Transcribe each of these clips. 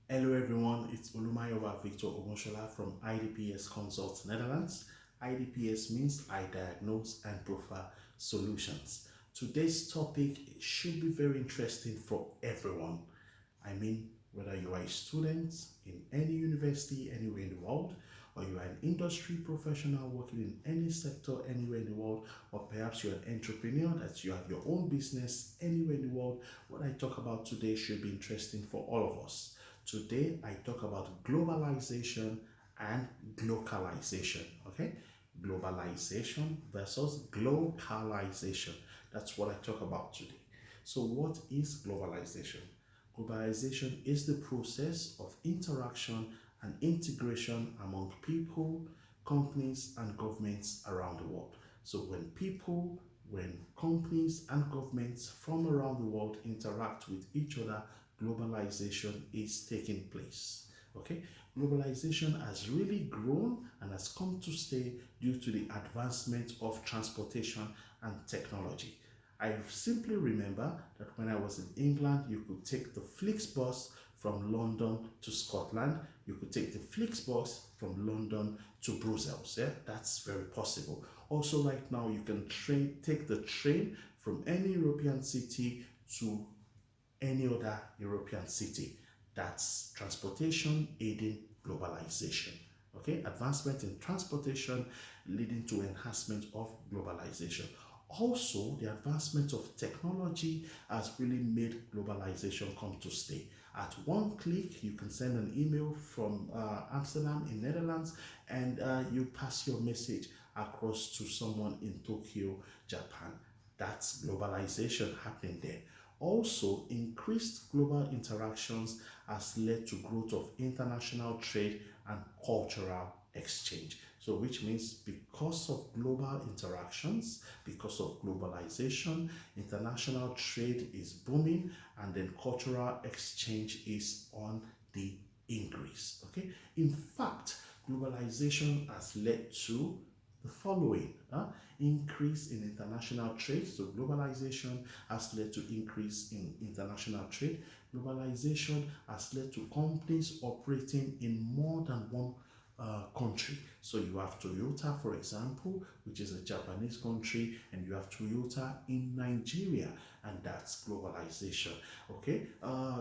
Hello everyone, it's Olumayowa Victor Ogonshola from IDPS Consults Netherlands. IDPS means I diagnose and profile solutions. Today's topic should be very interesting for everyone. I mean, whether you are a student in any university anywhere in the world, or you are an industry professional working in any sector anywhere in the world, or perhaps you're an entrepreneur that you have your own business anywhere in the world, what I talk about today should be interesting for all of us. Today, I talk about globalization and glocalization. Okay, globalization versus glocalization. That's what I talk about today. So, what is globalization? Globalization is the process of interaction and integration among people, companies, and governments around the world. So, when companies and governments from around the world interact with each other, globalization is taking place. Okay, globalization has really grown and has come to stay due to the advancement of transportation and technology. I simply remember that when I was in England, you could take the Flixbus from London to Scotland. You could take the Flixbus from London to Brussels. Yeah, that's very possible. Also, right now, you can take the train from any European city to any other European city. That's transportation aiding globalization. Okay, advancement in transportation leading to enhancement of globalization. Also, the advancement of technology has really made globalization come to stay. At one click, you can send an email from Amsterdam in Netherlands and you pass your message across to someone in Tokyo, Japan. That's globalization happening there. Also, increased global interactions has led to growth of international trade and cultural exchange. So, which means because of global interactions, because of globalization, international trade is booming and then cultural exchange is on the increase. Okay, in fact, globalization has led to the following increase in international trade. So globalization has led to increase in international trade. Globalization has led to companies operating in more than one country. So you have Toyota, for example, which is a Japanese country, and you have Toyota in Nigeria, and that's globalization. Okay,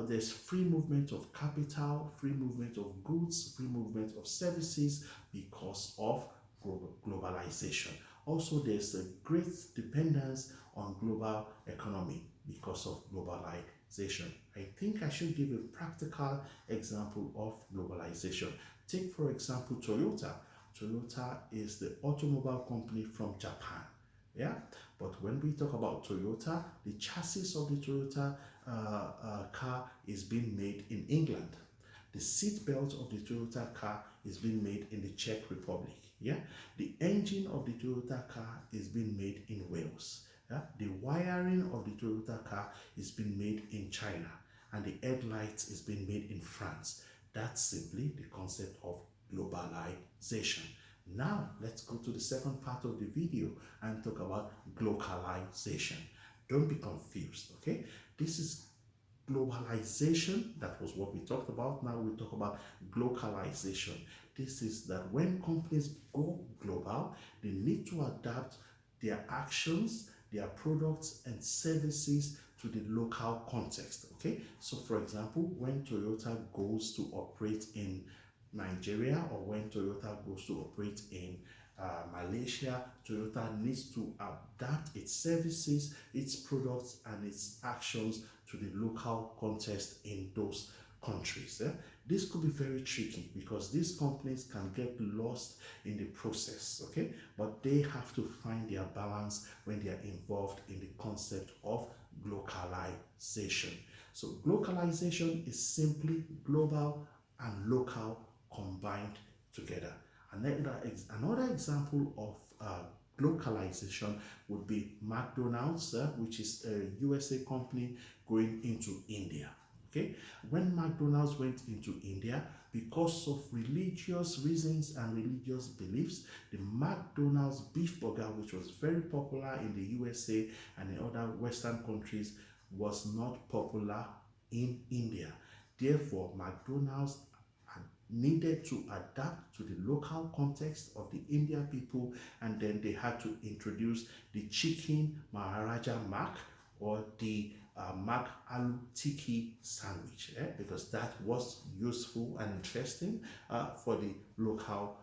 there's free movement of capital, free movement of goods, free movement of services because of globalization. Also, there's a great dependence on global economy because of globalization. I think I should give a practical example of globalization. Take, for example, Toyota. Toyota is the automobile company from Japan. Yeah, but when we talk about Toyota, the chassis of the Toyota car is being made in England. The seat belt of the Toyota car is being made in the Czech Republic. Yeah, the engine of the Toyota car is being made in Wales. Yeah, the wiring of the Toyota car is being made in China, and the headlights is being made in France. That's simply the concept of globalization. Now, let's go to the second part of the video and talk about glocalization. Don't be confused, okay? This is globalization. That was what we talked about. Now we talk about glocalization. This is that when companies go global, they need to adapt their actions, their products and services to the local context. Okay, so for example, when Toyota goes to operate in Nigeria, or when Toyota goes to operate in Malaysia, Toyota needs to adapt its services, its products, and its actions to the local context in those countries. This could be very tricky because these companies can get lost in the process, okay? But they have to find their balance when they are involved in the concept of glocalization. So glocalization is simply global and local combined together. Another example of glocalization would be McDonald's, which is a USA company going into India. Okay, when McDonald's went into India, because of religious reasons and religious beliefs, the McDonald's beef burger, which was very popular in the USA and in other Western countries, was not popular in India. Therefore, McDonald's needed to adapt to the local context of the Indian people, and then they had to introduce the chicken Maharaja Mac, or the Mac Aloo Tikki sandwich, because that was useful and interesting for the local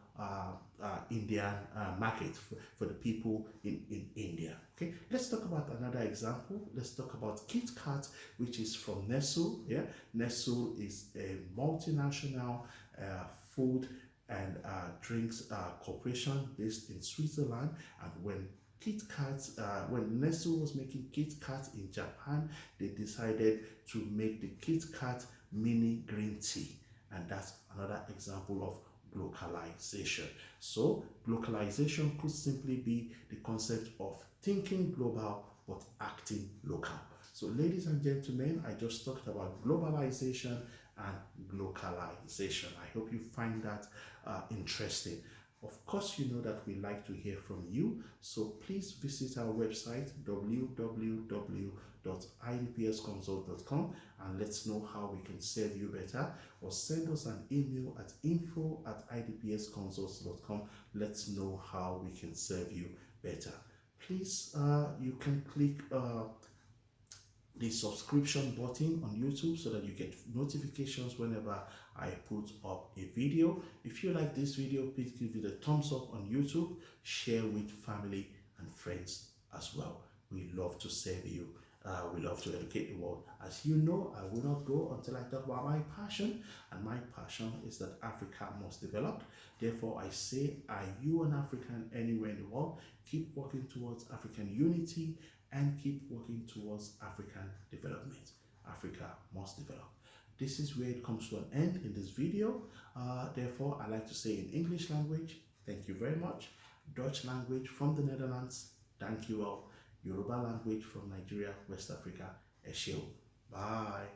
Indian market, for the people in India. Okay, let's talk about another example. Let's talk about Kitkat, which is from Nestle. Yeah, Nestle is a multinational food and drinks corporation based in Switzerland. And when Nestle was making Kit Kat in Japan, they decided to make the Kit Kat mini green tea, and that's another example of globalization. So, globalization could simply be the concept of thinking global but acting local. So, ladies and gentlemen, I just talked about globalization and glocalization. I hope you find that interesting. Of course, you know that we like to hear from you, so please visit our website www.idpsconsult.com and let's know how we can serve you better, or send us an email at info@idpsconsults.com. Let's know how we can serve you better. Please, you can click the subscription button on YouTube so that you get notifications whenever I put up a video. If you like this video, please give it a thumbs up on YouTube, share with family and friends as well. We love to serve you. We love to educate the world. As you know, I will not go until I talk about my passion, and my passion is that Africa must develop. Therefore, I say, are you an African anywhere in the world? Keep working towards African unity and keep working towards African development. Africa must develop. This is where it comes to an end in this video. Therefore, I like to say in English language, thank you very much. Dutch language from the Netherlands, thank you all. Yoruba language from Nigeria, West Africa, Eshe. Bye.